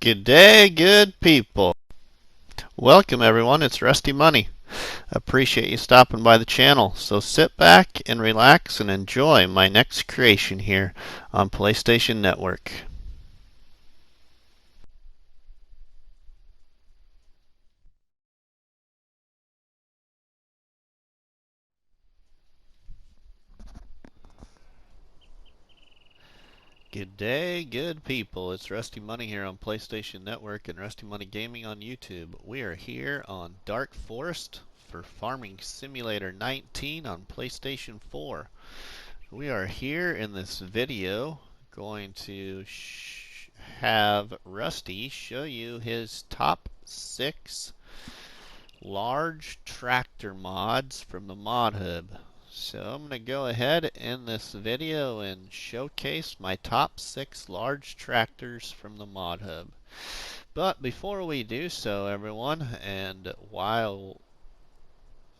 Good day, good people. Welcome, everyone. It's Rusty Money. Appreciate you stopping by the channel. So sit back and relax and enjoy my next creation here on PlayStation Network. Good day, good people. It's Rusty Money here on PlayStation Network and Rusty Money Gaming on YouTube. We are here on Dark Forest for Farming Simulator 19 on PlayStation 4. We are here in this video going to have Rusty show you his top 6 large tractor mods from the Mod Hub. So I'm going to go ahead in this video and showcase my top 6 large tractors from the Mod Hub. But before we do so, everyone, and while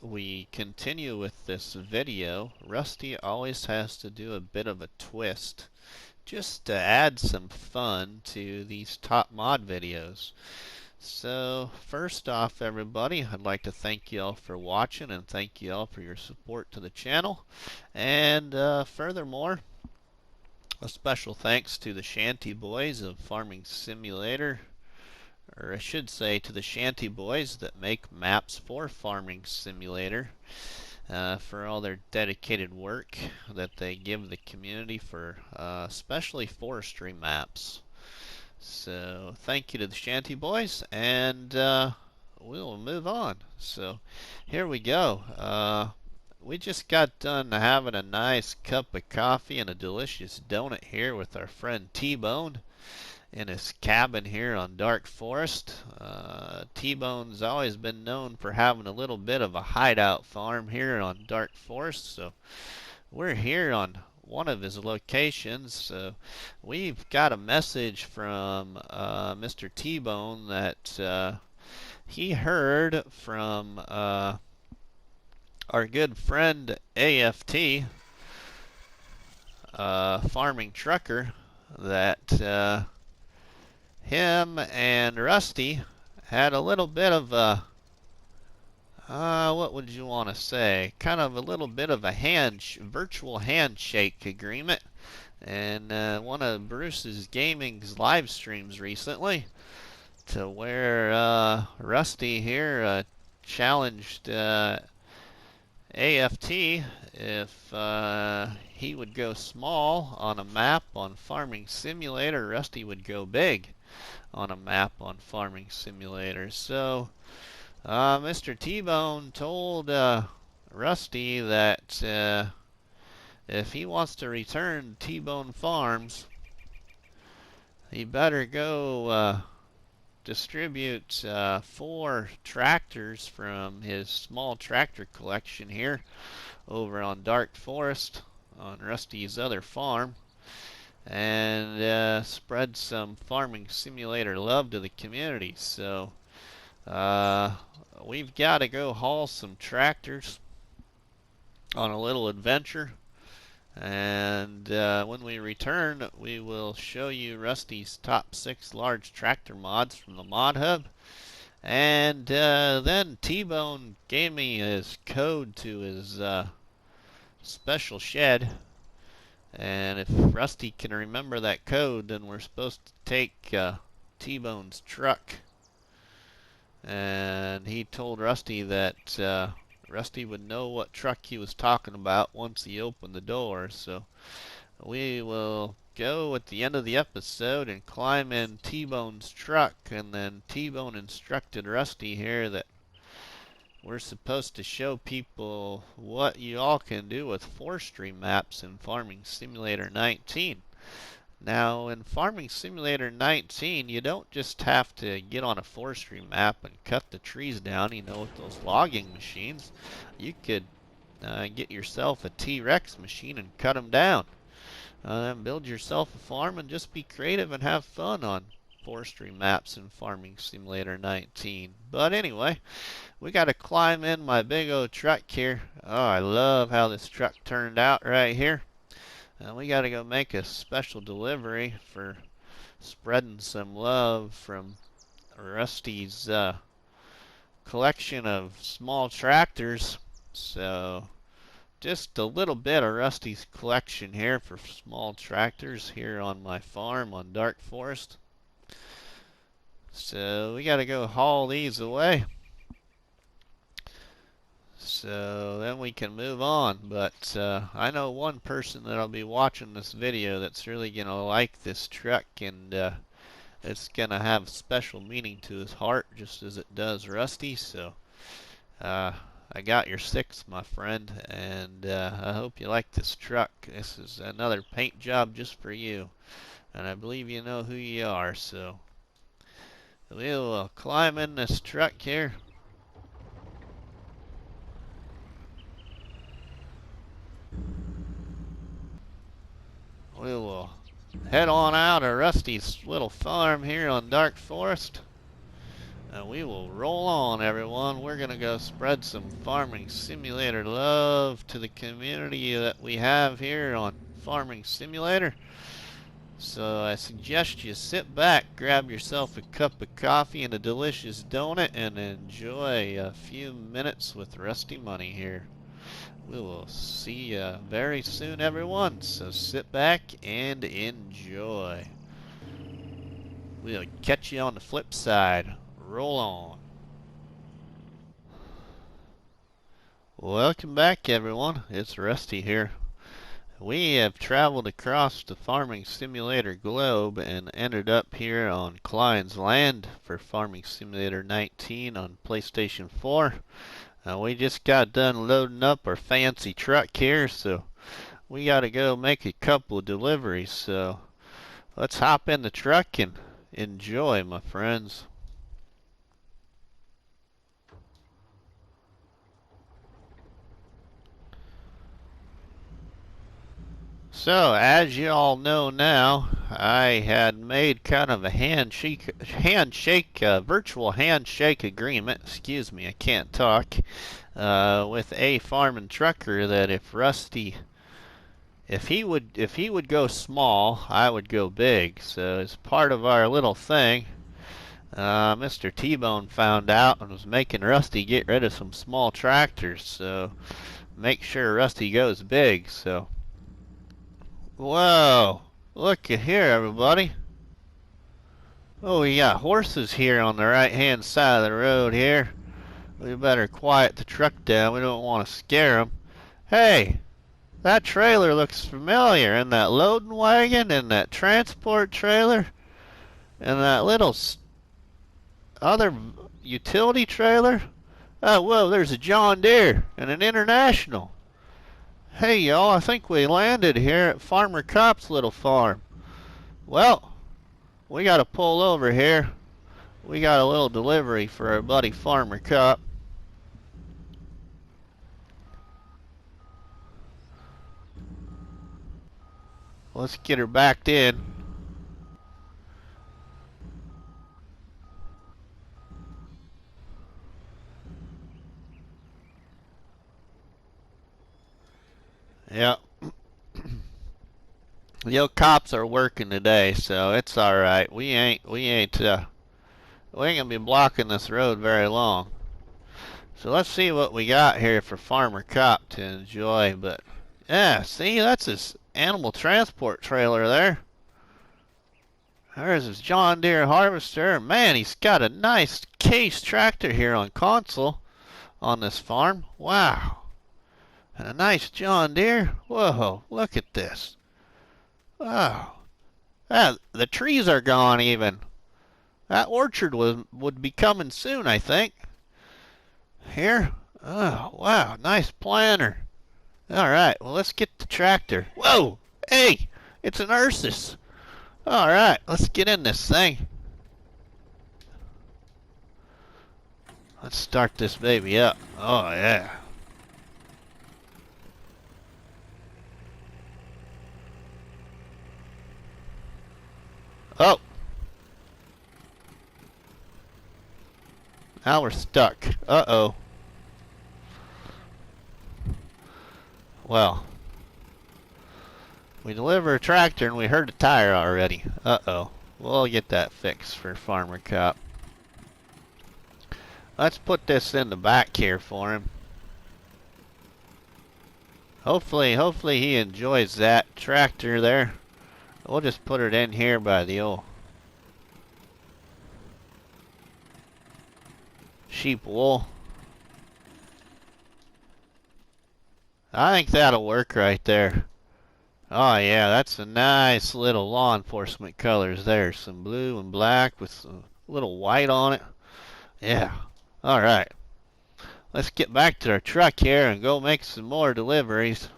we continue with this video, Rusty always has to do a bit of a twist just to add some fun to these top mod videos. So first off, everybody, I'd like to thank you all for watching and thank you all for your support to the channel. And furthermore, a special thanks to the Shanty Boys of Farming Simulator, or I should say to the Shanty Boys that make maps for Farming Simulator, for all their dedicated work that they give the community for especially forestry maps. So thank you to the Shanty Boys, and we'll move on. So here we go. We just got done having a nice cup of coffee and a delicious donut here with our friend T-Bone in his cabin here on Dark Forest. T-Bone's always been known for having a little bit of a hideout farm here on Dark Forest, so we're here on one of his locations. We've got a message from Mr. T-Bone that he heard from our good friend AFT, Farming Trucker, that him and Rusty had a little bit of a what would you want to say? Kind of a little bit of a virtual handshake agreement. And one of Bruce's Gaming's live streams recently, to where Rusty here challenged AFT if he would go small on a map on Farming Simulator, Rusty would go big on a map on Farming Simulator. So Mr. T-Bone told Rusty that if he wants to return T-Bone Farms, he better go distribute 4 tractors from his small tractor collection here over on Dark Forest on Rusty's other farm, and spread some Farming Simulator love to the community. So we've got to go haul some tractors on a little adventure, and when we return, we will show you Rusty's top 6 large tractor mods from the Mod Hub. And then T-Bone gave me his code to his special shed, and if Rusty can remember that code, then we're supposed to take T-Bone's truck. And he told Rusty that Rusty would know what truck he was talking about once he opened the door. So we will go at the end of the episode and climb in T-Bone's truck, and then T-Bone instructed Rusty here that we're supposed to show people what you all can do with forestry maps in Farming Simulator 19. Now, in Farming Simulator 19, you don't just have to get on a forestry map and cut the trees down, you know, with those logging machines. You could get yourself a T-Rex machine and cut them down. Then build yourself a farm and just be creative and have fun on forestry maps in Farming Simulator 19. But anyway, we got to climb in my big old truck here. Oh, I love how this truck turned out right here. We got to go make a special delivery for spreading some love from Rusty's collection of small tractors. So just a little bit of Rusty's collection here for small tractors here on my farm on Dark Forest. So we gotta go haul these away, so then we can move on. But I know one person that'll be watching this video that's really gonna like this truck, and it's gonna have special meaning to his heart, just as it does Rusty. So I got your 6, my friend, and I hope you like this truck. This is another paint job just for you, and I believe you know who you are. So we'll climb in this truck here. We will head on out of Rusty's little farm here on Dark Forest, and we will roll on, everyone. We're going to go spread some Farming Simulator love to the community that we have here on Farming Simulator. So I suggest you sit back, grab yourself a cup of coffee and a delicious donut, and enjoy a few minutes with RustyMoney here. We will see you very soon, everyone. So sit back and enjoy. We'll catch you on the flip side. Roll on. Welcome back, everyone. It's Rusty here. We have traveled across the Farming Simulator globe and ended up here on Kleines Land for Farming Simulator 19 on PlayStation 4. We just got done loading up our fancy truck here, so we got to go make a couple of deliveries. So let's hop in the truck and enjoy, my friends. So, as you all know now, I had made kind of a virtual handshake agreement. Excuse me, I can't talk. With a farming trucker, that if Rusty, if he would go small, I would go big. So, as part of our little thing, Mr. T-Bone found out and was making Rusty get rid of some small tractors. So, make sure Rusty goes big. So. Whoa, look at here, everybody. Oh, we got horses here on the right-hand side of the road here. We better quiet the truck down. We don't want to scare them. Hey, that trailer looks familiar. And that loading wagon, and that transport trailer, and that little other utility trailer. Oh, whoa, there's a John Deere and an International. Hey y'all, I think we landed here at Farmer Cop's little farm. Well, we gotta pull over here. We got a little delivery for our buddy Farmer Cop. Let's get her backed in. Yeah. Yo, cops are working today, so it's all right. We ain't gonna be blocking this road very long. So let's see what we got here for Farmer Cop to enjoy. But yeah, see, that's his animal transport trailer there. There's his John Deere harvester. Man, he's got a nice case tractor here on console on this farm. Wow. And a nice John Deere. Whoa, look at this. Wow. The trees are gone even. That orchard would be coming soon, I think. Here. Oh, wow, nice planter. All right, well, let's get the tractor. Whoa, hey, it's an Ursus. All right, let's get in this thing. Let's start this baby up. Oh, yeah. Oh. Now we're stuck. Uh-oh. Well. We deliver a tractor and we heard a tire already. Uh-oh. We'll get that fixed for Farmer Cop. Let's put this in the back here for him. Hopefully he enjoys that tractor there. We'll just put it in here by the old sheep wool. I think that'll work right there. Oh yeah, that's a nice little law enforcement colors there. Some blue and black with some little white on it. Yeah. Alright. Let's get back to our truck here and go make some more deliveries.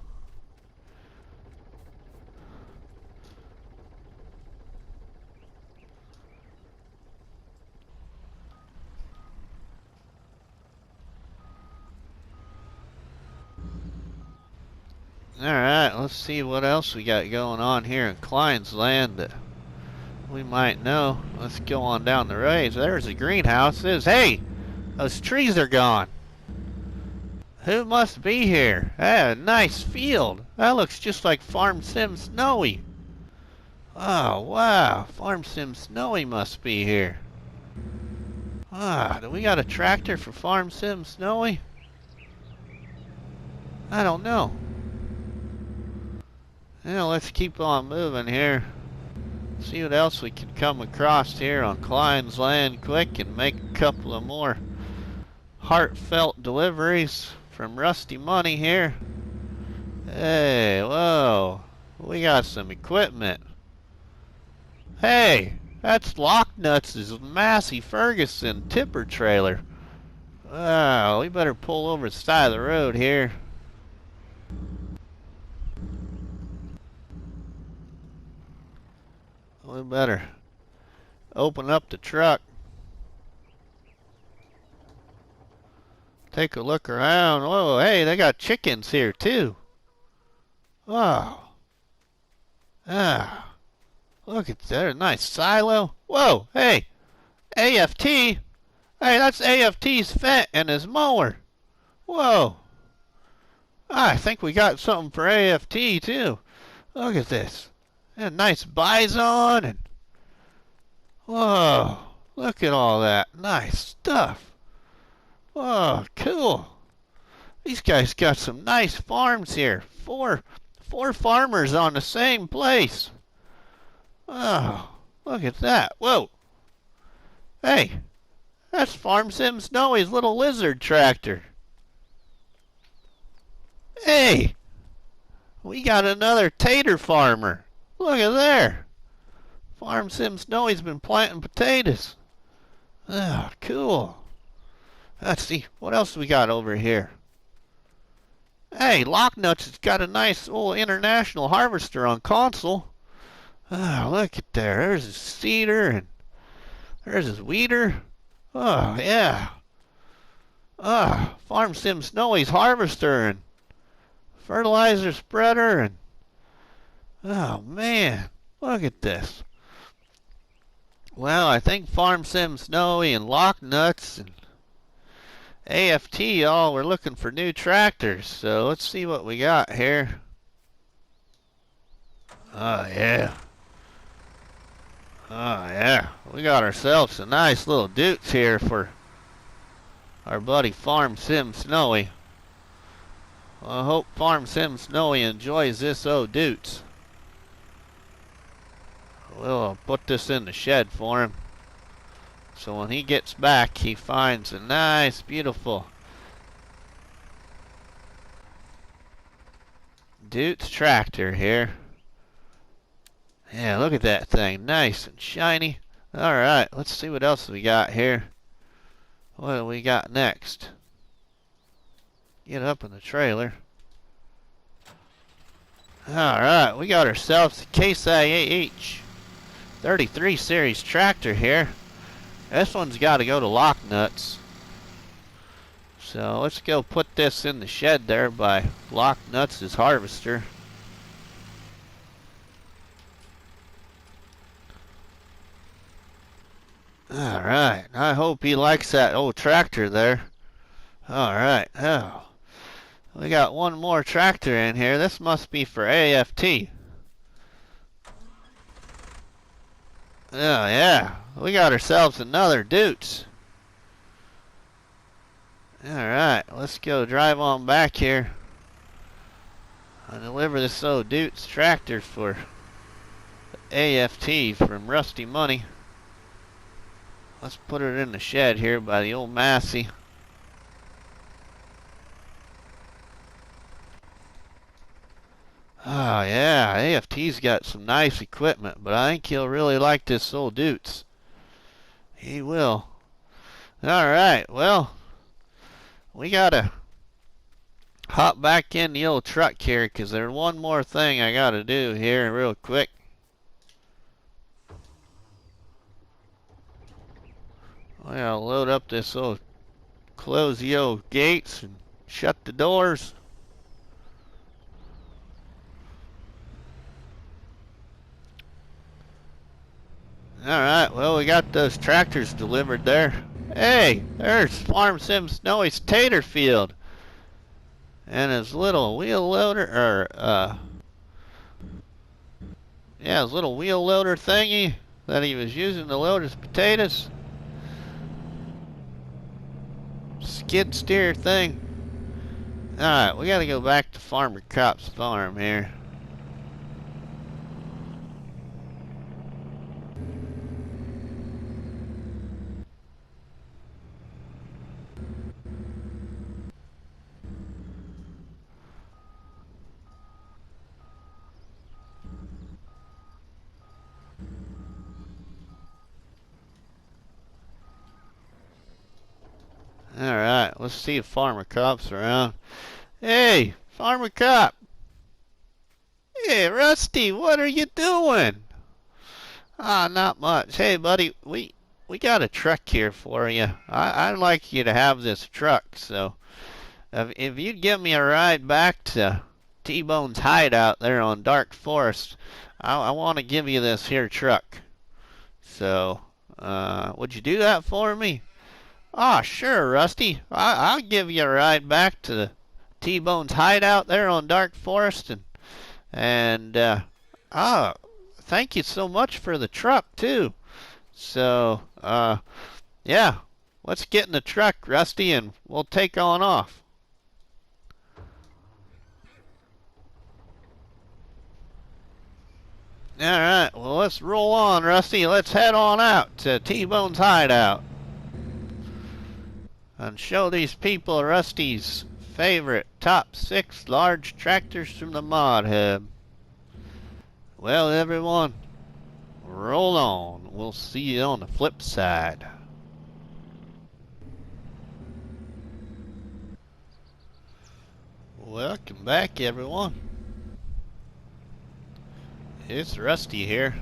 Alright, let's see what else we got going on here in Kleines Land that we might know. Let's go on down the road. There's the greenhouses. Hey! Those trees are gone. Who must be here? Ah, nice field. That looks just like Farm Sim Snowy. Oh, wow. Farm Sim Snowy must be here. Ah, do we got a tractor for Farm Sim Snowy? I don't know. Yeah, let's keep on moving here. See what else we can come across here on Kleines Land quick and make a couple of more heartfelt deliveries from RustyMoney here. Hey, whoa. We got some equipment. Hey, that's Nutz's Massey Ferguson tipper trailer. Wow, we better pull over the side of the road here. We better open up the truck. Take a look around. Whoa, hey, they got chickens here too. Wow. Ah. Look at that, nice silo. Whoa, hey. AFT. Hey, that's AFT's Fent and his mower. Whoa. I think we got something for AFT too. Look at this. And nice bison and whoa, look at all that nice stuff. Whoa, cool. These guys got some nice farms here. Four farmers on the same place. Oh, look at that. Whoa. Hey, that's Farm Sim Snowy's little lizard tractor. Hey, we got another tater farmer. Look at there. Farm Sim Snowy's been planting potatoes. Ah, cool. Let's see, what else we got over here? Hey, Nutz has got a nice old international harvester on console. Ah, look at there. There's his seeder and there's his weeder. Oh, yeah. Ah, Farm Sim Snowy's harvester and fertilizer spreader and oh man, look at this. Well, I think Farm Sim Snowy and Nutz and AFT all were looking for new tractors. So let's see what we got here. Oh yeah. Oh yeah. We got ourselves a nice little Deutz here for our buddy Farm Sim Snowy. Well, I hope Farm Sim Snowy enjoys this old Deutz. We'll put this in the shed for him. So when he gets back, he finds a nice, beautiful Deutz tractor here. Yeah, look at that thing. Nice and shiny. Alright, let's see what else we got here. What do we got next? Get up in the trailer. Alright, we got ourselves a Case IH 33 series tractor here. This one's got to go to Nutz. So let's go put this in the shed there by Nutz's harvester. Alright, I hope he likes that old tractor there. Alright, oh. We got one more tractor in here. This must be for AFT. Oh yeah, we got ourselves another Deutz. Alright, let's go drive on back here and deliver this old Deutz tractor for AFT from RustyMoney. Let's put it in the shed here by the old Massey. Oh yeah, AFT's got some nice equipment, but I think he'll really like this old Deutz. He will. Alright, well, we gotta hop back in the old truck here, because there's one more thing I gotta do here real quick. I gotta load up this old, close the old gates and shut the doors. Alright, well, we got those tractors delivered there. Hey, there's Farm Sim Snowy's tater field. And his little wheel loader, yeah, his little wheel loader thingy that he was using to load his potatoes. Skid steer thing. Alright, we gotta go back to Farmer Cop's farm here. Alright, let's see if Farmer Cop's around. Hey, Farmer Cop! Hey, Rusty, what are you doing? Ah, not much. Hey, buddy, we got a truck here for you. I'd like you to have this truck, so if you'd give me a ride back to T-Bone's hideout there on Dark Forest, I want to give you this here truck. So, would you do that for me? Ah, sure, Rusty. I'll give you a ride back to the T-Bone's hideout there on Dark Forest, and thank you so much for the truck too. So, yeah, let's get in the truck, Rusty, and we'll take on off. Alright, well, let's roll on, Rusty. Let's head on out to T-Bone's hideout and show these people Rusty's favorite top 6 large tractors from the mod hub. Well, everyone, roll on. We'll see you on the flip side. Welcome back, everyone. It's Rusty here.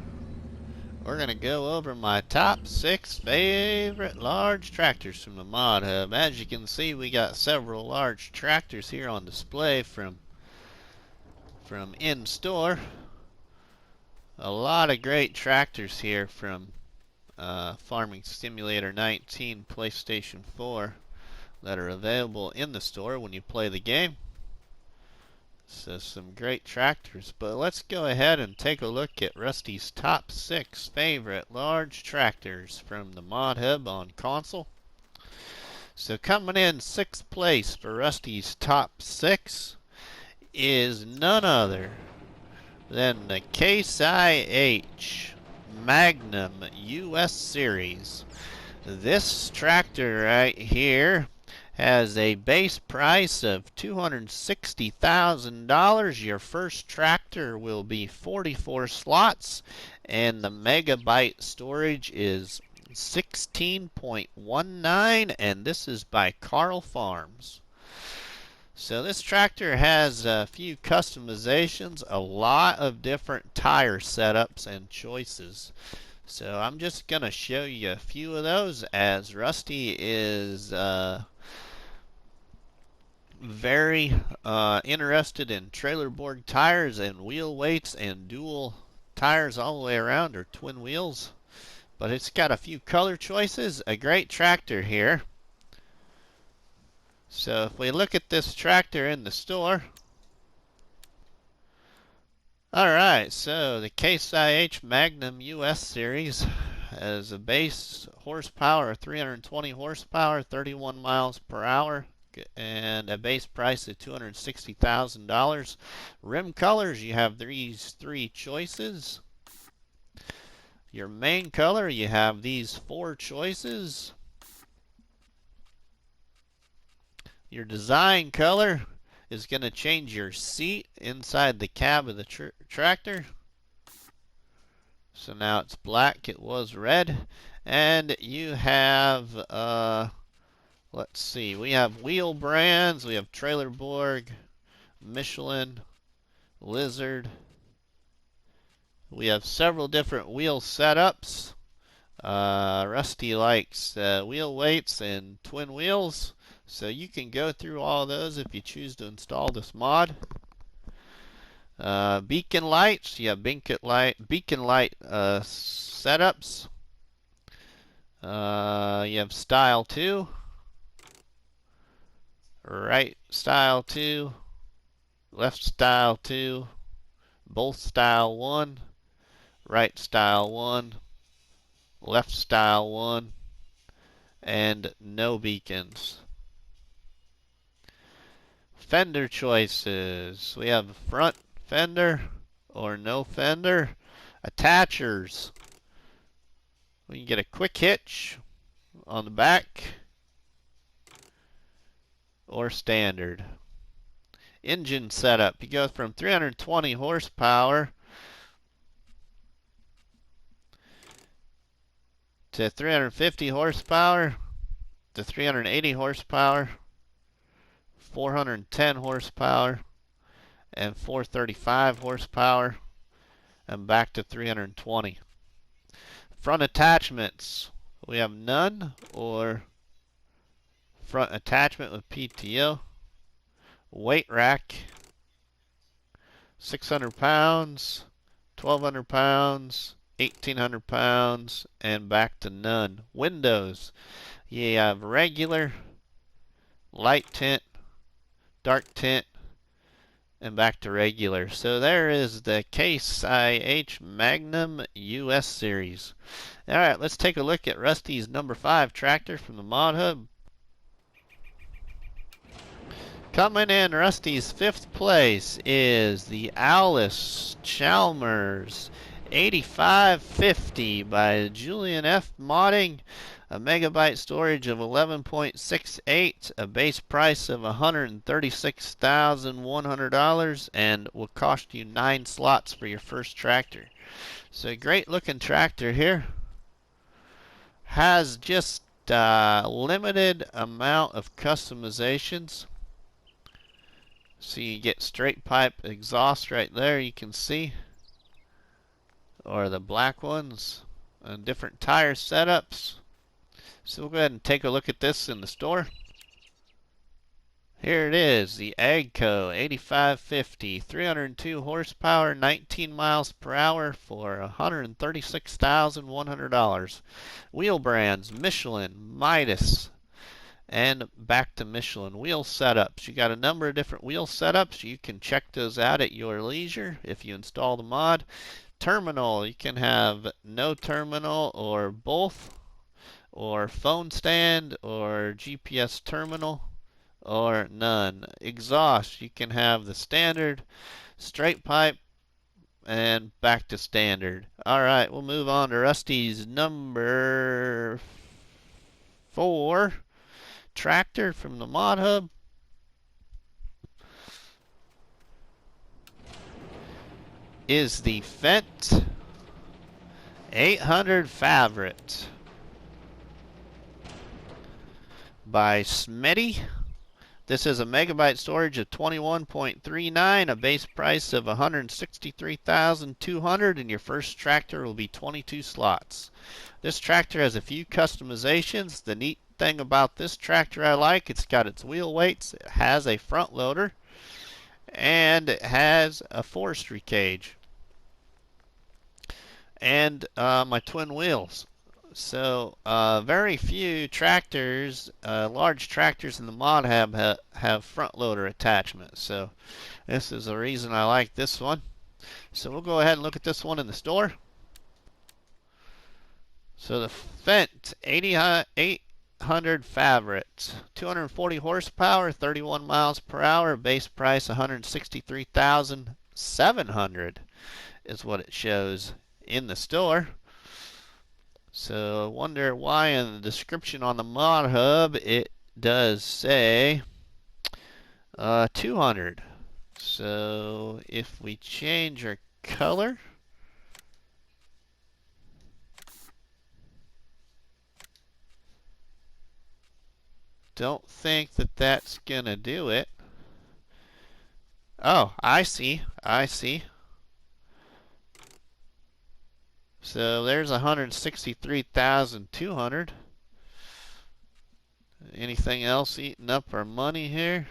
We're going to go over my top 6 favorite large tractors from the mod hub. As you can see, we got several large tractors here on display from in-store. A lot of great tractors here from Farming Simulator 19 PlayStation 4 that are available in the store when you play the game. So some great tractors, but let's go ahead and take a look at Rusty's top 6 favorite large tractors from the mod hub on console. So coming in 6th place for Rusty's top 6 is none other than the Case IH Magnum US Series. This tractor right here has a base price of $260,000. Your first tractor will be 44 slots, and the megabyte storage is 16.19, and this is by Carl Farms. So this tractor has a few customizations, a lot of different tire setups and choices. So I'm just going to show you a few of those, as Rusty is very interested in trailer board tires and wheel weights and dual tires all the way around, or twin wheels. But it's got a few color choices. A great tractor here. So if we look at this tractor in the store, Alright, so the Case IH Magnum US series has a base horsepower of 320 horsepower, 31 miles per hour, and a base price of $260,000. Rim colors, you have these three choices. Your main color, you have these four choices. Your design color is going to change your seat inside the cab of the tractor. So now it's black, it was red. And you have, let's see, we have wheel brands, we have Trailerborg, Michelin, Lizard. We have several different wheel setups. Rusty likes wheel weights and twin wheels. So you can go through all those if you choose to install this mod. Beacon lights, you have beacon light setups. You have style 2, right style 2, left style 2, both style 1, right style 1, left style 1, and no beacons. Fender choices. We have front fender or no fender. Attachers. We can get a quick hitch on the back or standard. Engine setup. You go from 320 horsepower to 350 horsepower to 380 horsepower, 410 horsepower, and 435 horsepower, and back to 320. Front attachments. We have none or front attachment with PTO. Weight rack. 600 pounds, 1200 pounds, 1800 pounds, and back to none. Windows. You have regular, light tint, dark tint, and back to regular. So there is the Case IH Magnum US series. Alright, let's take a look at Rusty's number 5 tractor from the Mod Hub. Coming in Rusty's 5th place is the Allis Chalmers 8550 by Julian F. Modding. A megabyte storage of 11.68, a base price of $136,100, and will cost you 9 slots for your first tractor. So great looking tractor here. Has just limited amount of customizations. So you get straight pipe exhaust right there, you can see, or the black ones, and different tire setups. So we'll go ahead and take a look at this in the store. Here it is, the AGCO 8550, 302 horsepower, 19 miles per hour for $136,100. Wheel brands, Michelin, Midas, and back to Michelin. Wheel setups. You got a number of different wheel setups. You can check those out at your leisure if you install the mod. Terminal. You can have no terminal or both, or phone stand or GPS terminal, or none. Exhaust. You can have the standard, straight pipe, and back to standard. Alright, we'll move on to Rusty's number 4 tractor from the Mod Hub. Is the Fent 800 Favorit by Smitty. This is a megabyte storage of 21.39, a base price of $163,200, and your first tractor will be 22 slots. This tractor has a few customizations. The neat thing about this tractor I like, it's got its wheel weights, it has a front loader, and it has a forestry cage, and my twin wheels. So very few tractors, large tractors in the mod have front loader attachments. So this is the reason I like this one. So we'll go ahead and look at this one in the store. So the Fent 800 Favorit, 240 horsepower, 31 miles per hour, base price 163,700 is what it shows in the store. So I wonder why in the description on the mod hub it does say 200. So if we change our color, don't think that that's gonna do it. Oh, I see. I see. So there's 163,200. Anything else eating up our money here?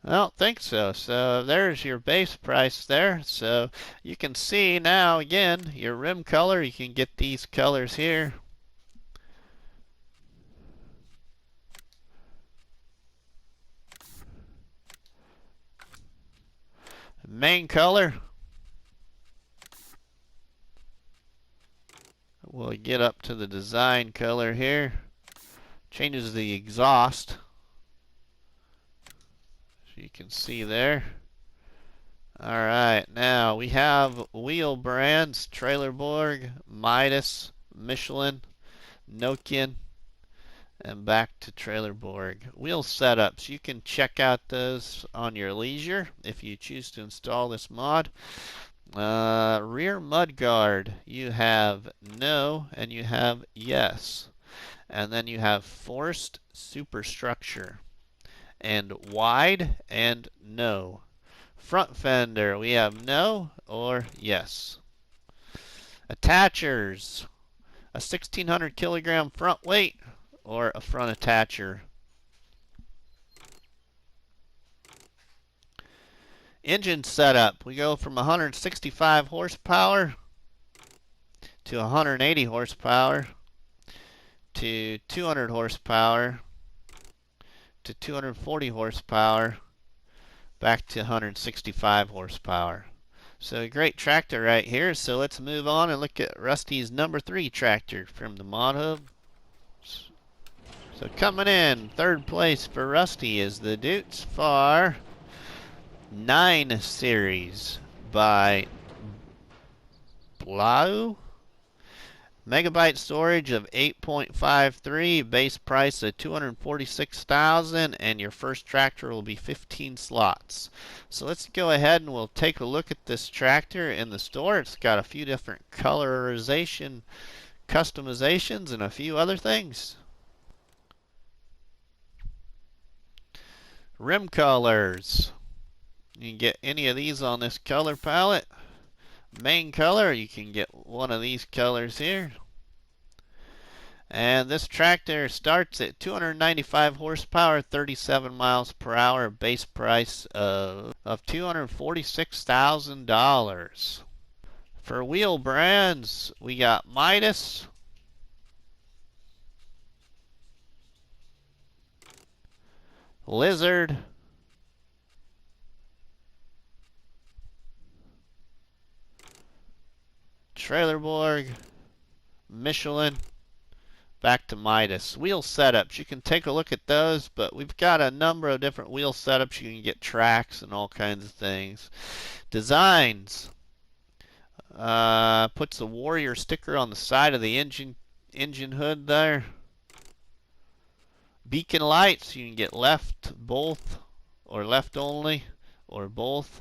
I don't think so. So there's your base price there. So you can see now again your rim color. You can get these colors here. Main color. We'll get up to the design color here. Changes the exhaust. So you can see there. Alright, now we have wheel brands, Trailerborg, Midas, Michelin, Nokian, and back to Trailerborg. Wheel setups, you can check out those on your leisure if you choose to install this mod. Rear mudguard, you have no and you have yes. And then you have forced superstructure. And wide and no. Front fender, we have no or yes. Attachers, a 1,600 kilogram front weight or a front attacher. Engine setup, we go from 165 horsepower to 180 horsepower to 200 horsepower to 240 horsepower back to 165 horsepower. So a great tractor right here. So let's move on and look at Rusty's number 3 tractor from the mod hub. So coming in third place for Rusty is the Deutz Fahr 9 series by Blau. Megabyte storage of 8.53, base price of 246,000, and your first tractor will be 15 slots. So let's go ahead and we'll take a look at this tractor in the store. It's got a few different colorization, customizations, and a few other things. Rim colors. You can get any of these on this color palette. Main color, you can get one of these colors here. And this tractor starts at 295 horsepower, 37 miles per hour, base price of $246,000. For wheel brands, we got Midas, Lizard, Trailerborg, Michelin, back to Midas. Wheel setups, you can take a look at those, but we've got a number of different wheel setups. You can get tracks and all kinds of things. Designs, puts the Warrior sticker on the side of the engine hood there. Beacon lights, you can get left, both, or left only, or both.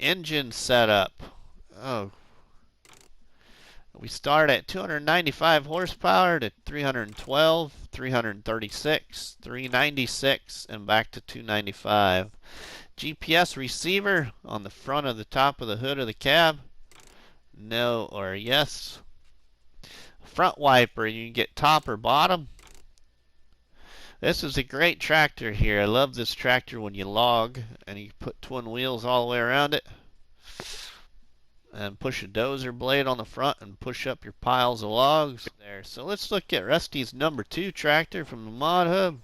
Engine setup. Oh, we start at 295 horsepower to 312, 336, 396, and back to 295. GPS receiver on the front of the top of the hood of the cab. No or yes. Front wiper, you can get top or bottom. This is a great tractor here. I love this tractor when you log and you put twin wheels all the way around it. and push a dozer blade on the front and push up your piles of logs there. So let's look at Rusty's number 2 tractor from the mod hub.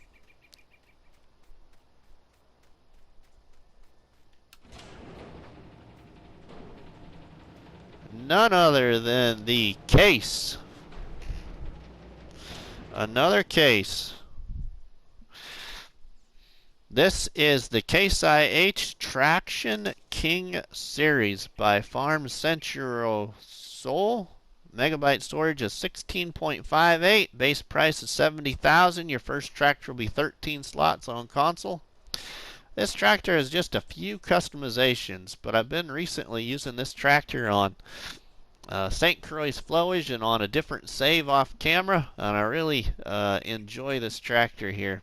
None other than the Case. Another Case. This is the Case IH Traction King Series by Farm Central Soul. Megabyte storage is 16.58. Base price is $70,000. Your first tractor will be 13 slots on console. This tractor has just a few customizations, but I've been recently using this tractor on St. Croix flowage and on a different save off camera, and I really enjoy this tractor here.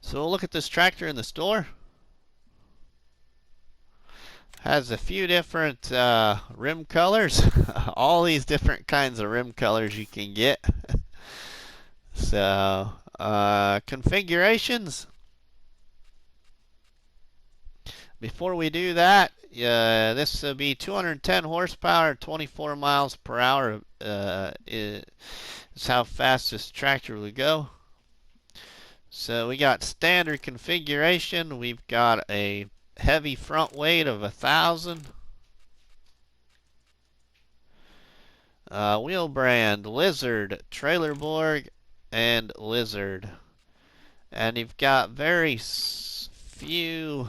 So we'll look at this tractor in the store. Has a few different rim colors. All these different kinds of rim colors you can get. So configurations. Before we do that, this will be 210 horsepower, 24 miles per hour is how fast this tractor will go. So we got standard configuration. We've got a heavy front weight of 1,000. Wheel brand, Lizard, Trailerborg, and Lizard. And you've got very few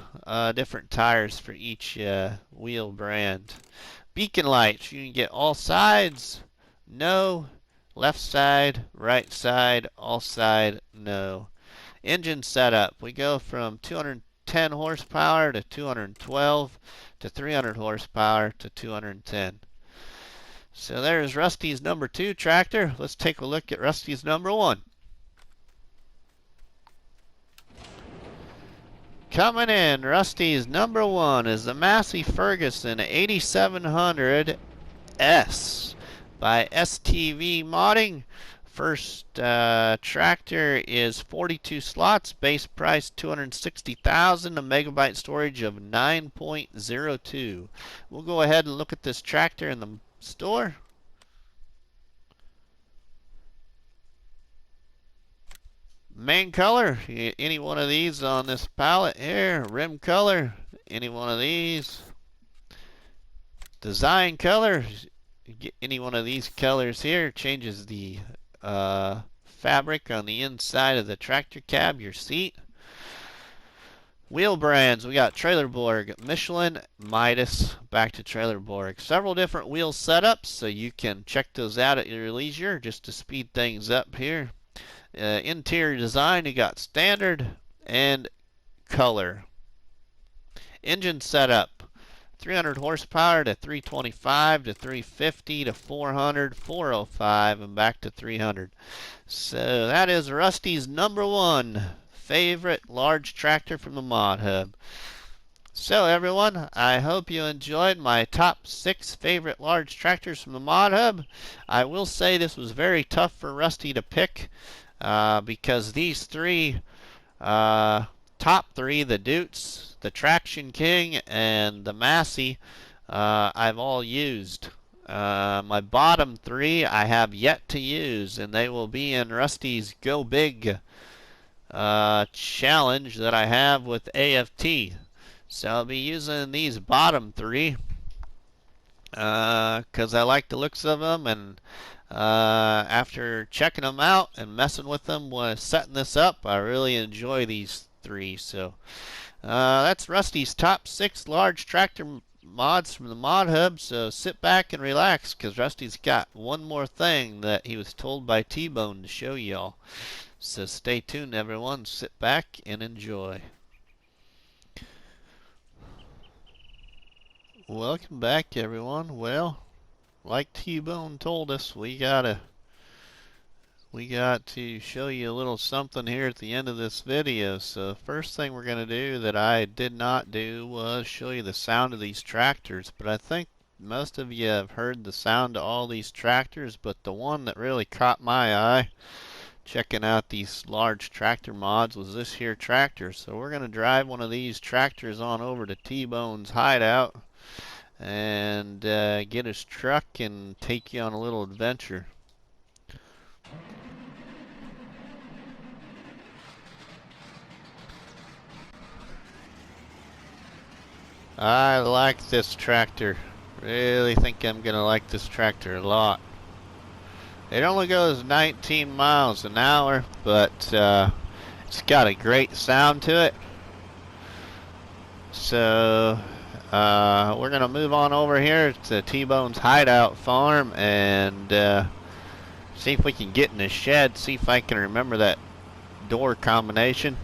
different tires for each wheel brand. Beacon lights, you can get all sides, no. Left side, right side, all side, no. Engine setup, we go from 210 horsepower to 212 to 300 horsepower to 210. So there's Rusty's number 2 tractor. Let's take a look at Rusty's number 1. Coming in, Rusty's number 1 is the Massey Ferguson 8700S by STV Modding. First tractor is 42 slots, base price $260,000, a megabyte storage of 9.02. We'll go ahead and look at this tractor in the store. Main color, any one of these on this palette here. Rim color, any one of these. Design color, get any one of these colors here. Changes the fabric on the inside of the tractor cab, your seat. Wheel brands, we got Trailerborg, Michelin, Midas, back to Trailerborg. Several different wheel setups, so you can check those out at your leisure just to speed things up here. Interior design, you got standard and color. Engine setup, 300 horsepower to 325 to 350 to 400, 405, and back to 300. So that is Rusty's number 1 favorite large tractor from the mod hub. So everyone, I hope you enjoyed my top 6 favorite large tractors from the mod hub. I will say this was very tough for Rusty to pick because these three, top 3, the Deutz, the Traction King, and the Massey, I've all used. My bottom 3 I have yet to use, and they will be in Rusty's Go Big challenge that I have with AFT. So I'll be using these bottom 3 because I like the looks of them, and after checking them out and messing with them when setting this up, I really enjoy these 3. So that's Rusty's top 6 large tractor mods from the mod hub. So sit back and relax, because Rusty's got one more thing that he was told by T-Bone to show y'all. So stay tuned everyone, sit back and enjoy. Welcome back everyone. Well, like T-Bone told us, we got to show you a little something here at the end of this video. So first thing we're going to do that I did not do was show you the sound of these tractors, but I think most of you have heard the sound of all these tractors, but the one that really caught my eye checking out these large tractor mods was this here tractor. So we're going to drive one of these tractors on over to T-Bone's hideout, and get his truck and take you on a little adventure. I like this tractor. Really think I'm gonna like this tractor a lot. It only goes 19 miles an hour, but it's got a great sound to it. So we're gonna move on over here to T-Bone's hideout farm and see if we can get in the shed, see if I can remember that door combination.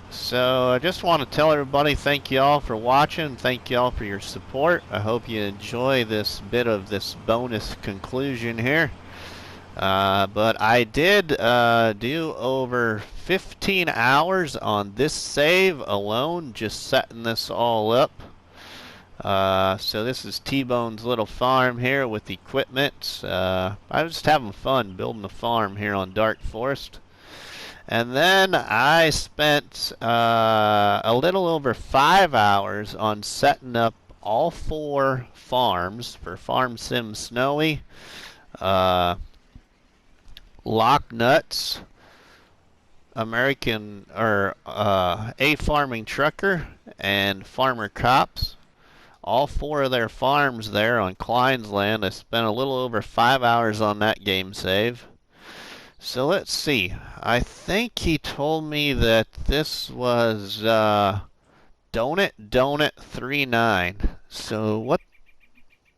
So I just want to tell everybody thank you all for watching. Thank you all for your support. I hope you enjoy this bit of this bonus conclusion here. But I did do over 15 hours on this save alone, just setting this all up. So this is T-Bone's little farm here with equipment. I was just having fun building a farm here on Dark Forest. And then I spent a little over 5 hours on setting up all 4 farms for Farm Sim Snowy, Lock Nutz, American or A Farming Trucker, and Farmer Cops. All 4 of their farms there on Kleines Land. I spent a little over 5 hours on that game save. So let's see. I think he told me that this was Donut 39. So what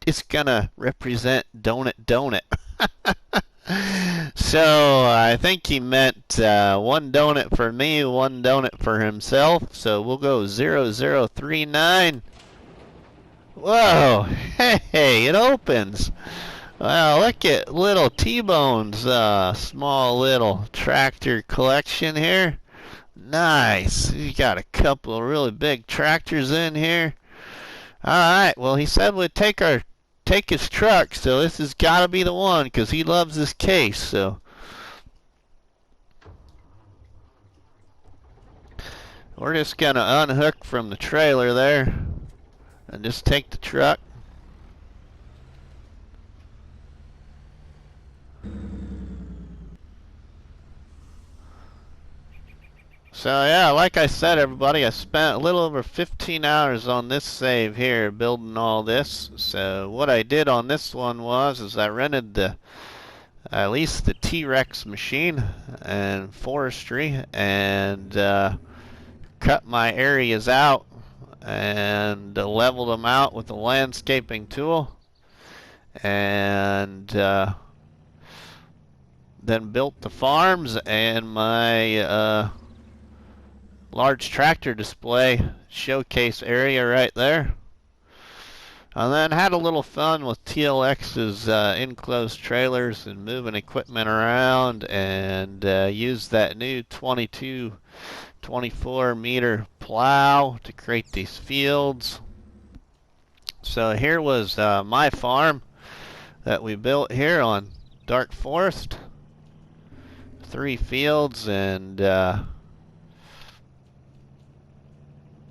is gonna represent Donut? So I think he meant 1 donut for me, 1 donut for himself. So we'll go 0039. Whoa! Hey, it opens. Well, look at little T-Bone's small little tractor collection here. Nice. He's got a couple of really big tractors in here. Alright, well he said we'd take his truck, so this has got to be the one because he loves this case. So we're just going to unhook from the trailer there and just take the truck. So yeah, like I said, everybody, I spent a little over 15 hours on this save here building all this. So what I did on this one is I rented at least the T-Rex machine and forestry and cut my areas out and leveled them out with the landscaping tool and then built the farms and my large tractor display showcase area right there. And then had a little fun with TLX's enclosed trailers and moving equipment around and used that new 24 meter plow to create these fields. So here was my farm that we built here on Dark Forest. 3 fields and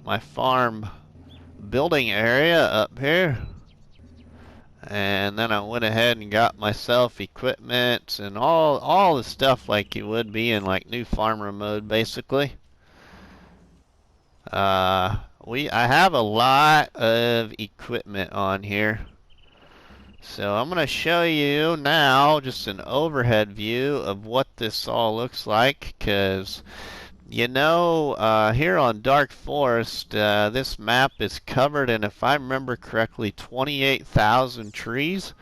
my farm building area up here, and then I went ahead and got myself equipment and all the stuff like you would be in like new farmer mode basically. I have a lot of equipment on here, so I'm gonna show you now just an overhead view of what this all looks like, because you know, here on Dark Forest, this map is covered in, if I remember correctly, 28,000 trees.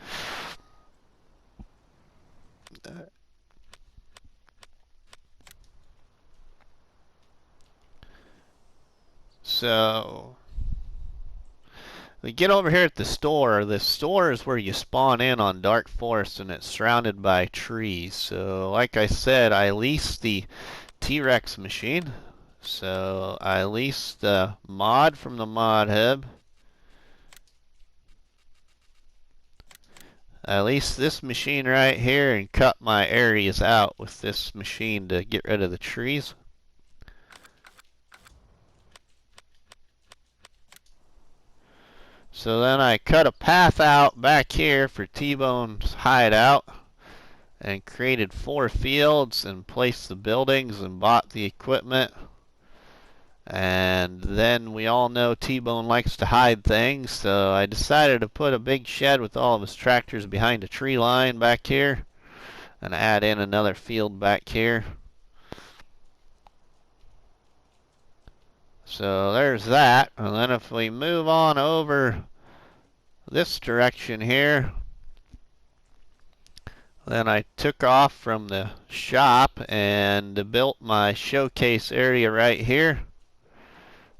So we get over here at the store. The store is where you spawn in on Dark Forest, and it's surrounded by trees. So like I said, I leased the T-Rex machine, so I leased the mod from the mod hub. I leased this machine right here and cut my areas out with this machine to get rid of the trees. So then I cut a path out back here for T-Bone's hideout and created 4 fields and placed the buildings and bought the equipment. And then we all know T-Bone likes to hide things, so I decided to put a big shed with all of his tractors behind a tree line back here and add in another field back here. So there's that. And then if we move on over this direction here, then I took off from the shop and built my showcase area right here.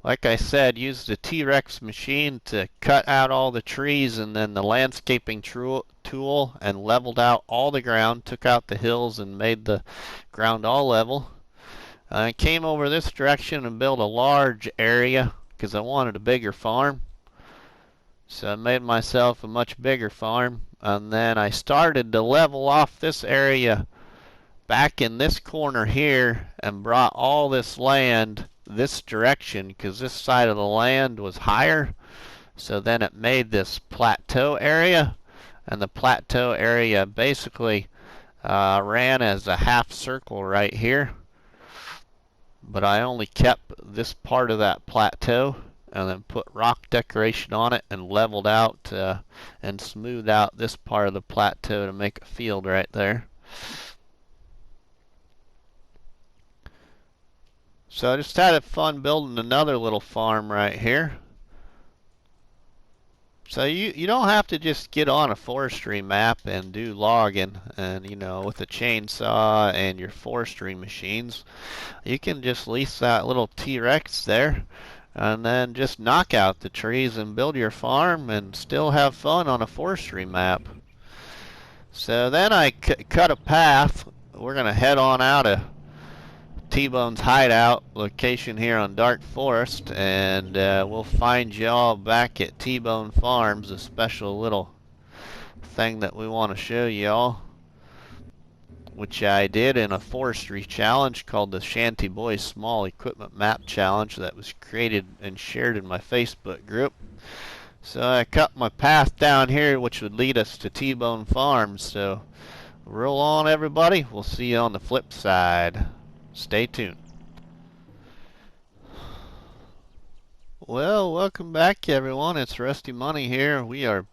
Like I said, used the T-Rex machine to cut out all the trees and then the landscaping tool and leveled out all the ground, took out the hills and made the ground all level. I came over this direction and built a large area because I wanted a bigger farm. So I made myself a much bigger farm, and then I started to level off this area back in this corner here and brought all this land this direction because this side of the land was higher. So then it made this plateau area, and the plateau area basically ran as a half circle right here. But I only kept this part of that plateau and then put rock decoration on it and leveled out and smoothed out this part of the plateau to make a field right there. So I just had fun building another little farm right here. So you don't have to just get on a forestry map and do logging and with a chainsaw and your forestry machines. You can just lease that little T-Rex there and then just knock out the trees and build your farm and still have fun on a forestry map. So then I cut a path. We're going to head on out of T-Bone's hideout location here on Dark Forest, and we'll find y'all back at T-Bone Farms, a special little thing that we want to show y'all, which I did in a forestry challenge called the Shanty Boys Small Equipment Map Challenge that was created and shared in my Facebook group. So I cut my path down here which would lead us to T-Bone Farms. So roll on everybody, we'll see you on the flip side. Stay tuned. Well, welcome back everyone. It's RustyMoney here. We are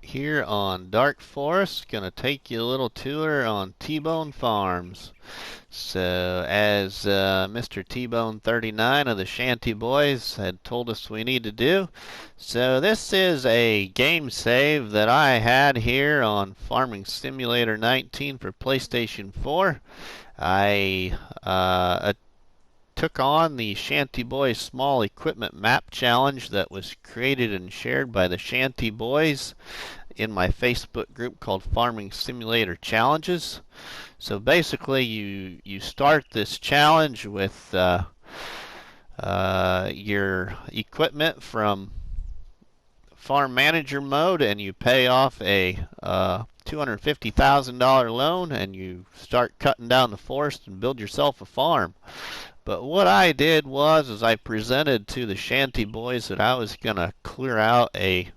here on Dark Forest. Gonna take you a little tour on T-Bone Farms. So as Mr. T-Bone 39 of the Shanty Boys had told us we need to do. So this is a game save that I had here on Farming Simulator 19 for PlayStation 4. I took on the Shanty Boys Small Equipment Map Challenge that was created and shared by the Shanty Boys in my Facebook group called Farming Simulator Challenges. So basically you start this challenge with your equipment from Farm Manager mode, and you pay off a $250,000 loan and you start cutting down the forest and build yourself a farm. But what I did was I presented to the Shanty Boys that I was going to clear out a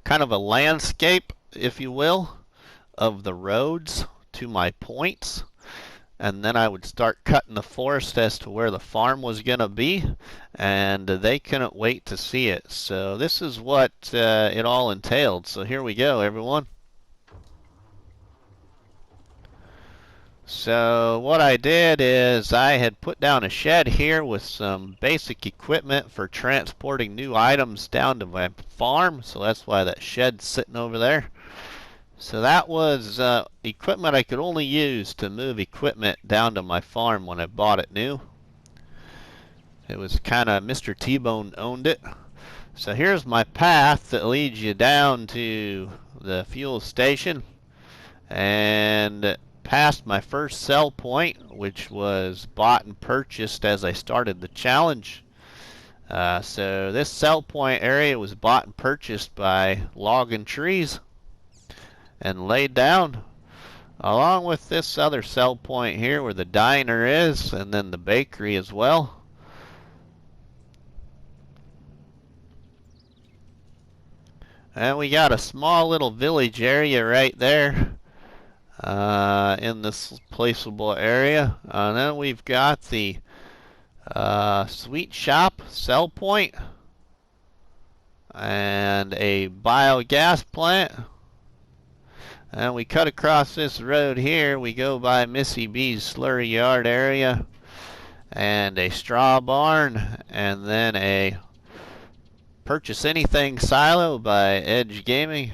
kind of a landscape, if you will, of the roads to my points, and then I would start cutting the forest as to where the farm was going to be, and they couldn't wait to see it. So this is what it all entailed. So here we go, everyone. So what I did is I had put down a shed here with some basic equipment for transporting new items down to my farm. So that's why that shed's sitting over there. So that was equipment I could only use to move equipment down to my farm when I bought it new. It was kind of Mr. T-Bone owned it. So here's my path that leads you down to the fuel station and past my first sell point, which was bought and purchased as I started the challenge. So this sell point area was bought and purchased by logging trees and laid down, along with this other sell point here where the diner is, and then the bakery as well. And we got a small little village area right there in this placeable area. And then we've got the sweet shop, sell point, and a biogas plant. And we cut across this road here. We go by Missy B's slurry yard area and a straw barn, and then a purchase anything silo by Edge Gaming.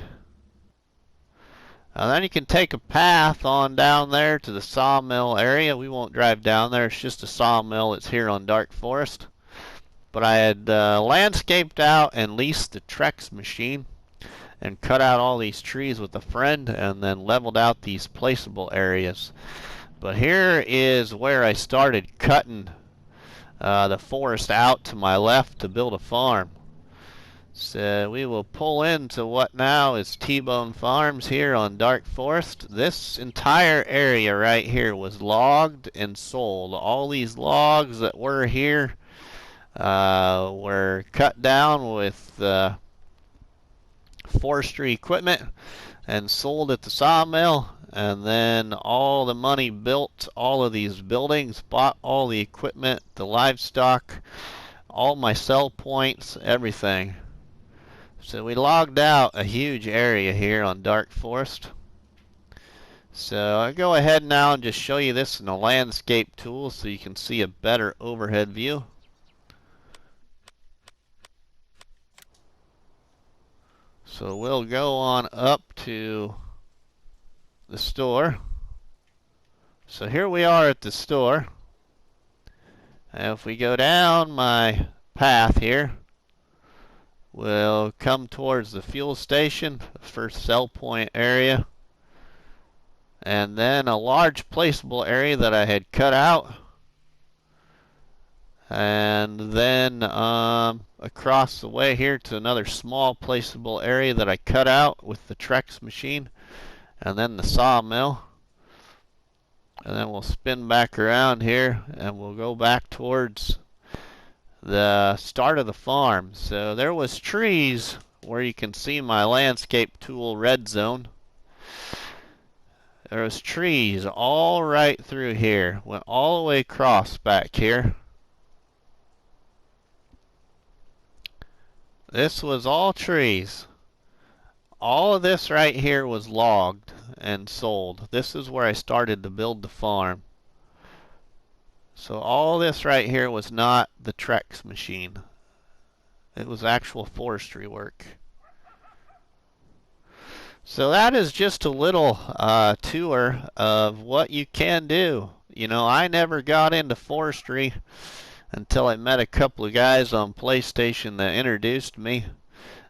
And then you can take a path on down there to the sawmill area. We won't drive down there. It's just a sawmill. It's here on Dark Forest. But I had landscaped out and leased the Trex machine and cut out all these trees with a friend and then leveled out these placeable areas. But here is where I started cutting the forest out to my left to build a farm. So we will pull into what now is T-Bone Farms here on Dark Forest. This entire area right here was logged and sold. All these logs that were here were cut down with forestry equipment and sold at the sawmill, and then all the money built all of these buildings, bought all the equipment, the livestock, all my sell points, everything. So we logged out a huge area here on Dark Forest. So I'll go ahead now and just show you this in a landscape tool so you can see a better overhead view. So we'll go on up to the store. So here we are at the store. And if we go down my path here, we'll come towards the fuel station, the first sell point area, and then a large placeable area that I had cut out. And then across the way here to another small placeable area that I cut out with the Trex machine, and then the sawmill. And then we'll spin back around here and we'll go back towards the start of the farm. So there was trees where you can see my landscape tool red zone. There was trees all right through here, went all the way across back here. This was all trees. All of this right here was logged and sold. This is where I started to build the farm. So all this right here was not the Trex machine. It was actual forestry work. So that is just a little tour of what you can do. You know, I never got into forestry until I met a couple of guys on PlayStation that introduced me,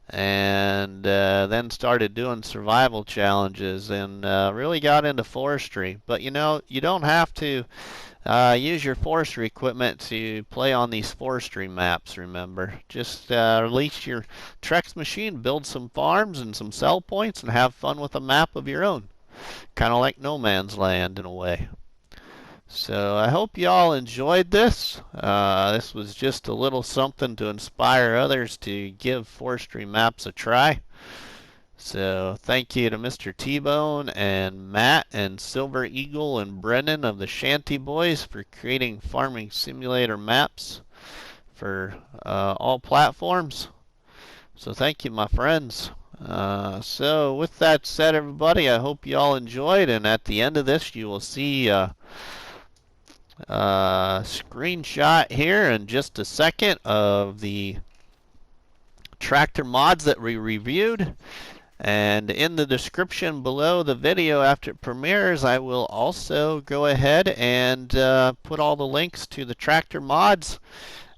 and then started doing survival challenges and really got into forestry. But you know, you don't have to use your forestry equipment to play on these forestry maps, remember. Just release your Trex machine, build some farms and some sell points, and have fun with a map of your own. Kind of like No Man's Land in a way. So I hope y'all enjoyed this. This was just a little something to inspire others to give forestry maps a try. So thank you to Mr. T-Bone and Matt and Silver Eagle and Brennan of the Shanty Boys for creating farming simulator maps for all platforms. So thank you, my friends. So with that said, everybody, I hope you all enjoyed, and at the end of this you will see screenshot here in just a second of the tractor mods that we reviewed, and in the description below the video after it premieres I will also go ahead and put all the links to the tractor mods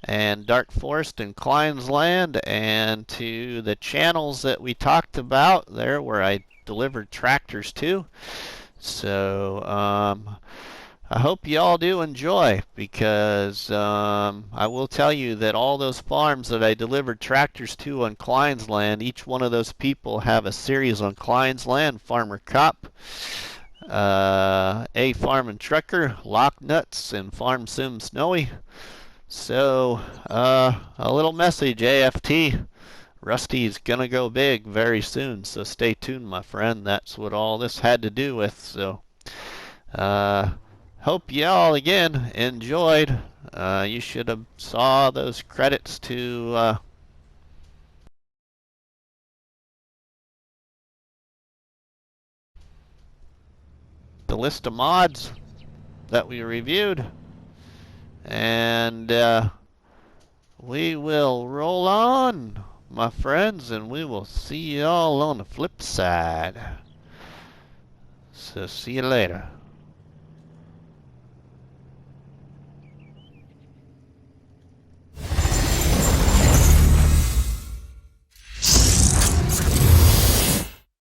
and Dark Forest and Kleines Land and to the channels that we talked about there where I delivered tractors to. So I hope you all do enjoy, because I will tell you that all those farms that I delivered tractors to on Kleines Land, each one of those people have a series on Kleines Land, Farmer Cop, A Farm and Trucker, Lock Nutz, and Farm Sim Snowy. So a little message, AFT. Rusty's gonna go big very soon, so stay tuned, my friend. That's what all this had to do with. So, hope y'all again enjoyed. You should have saw those credits to the list of mods that we reviewed, and we will roll on, my friends, and we will see y'all on the flip side. So see you later.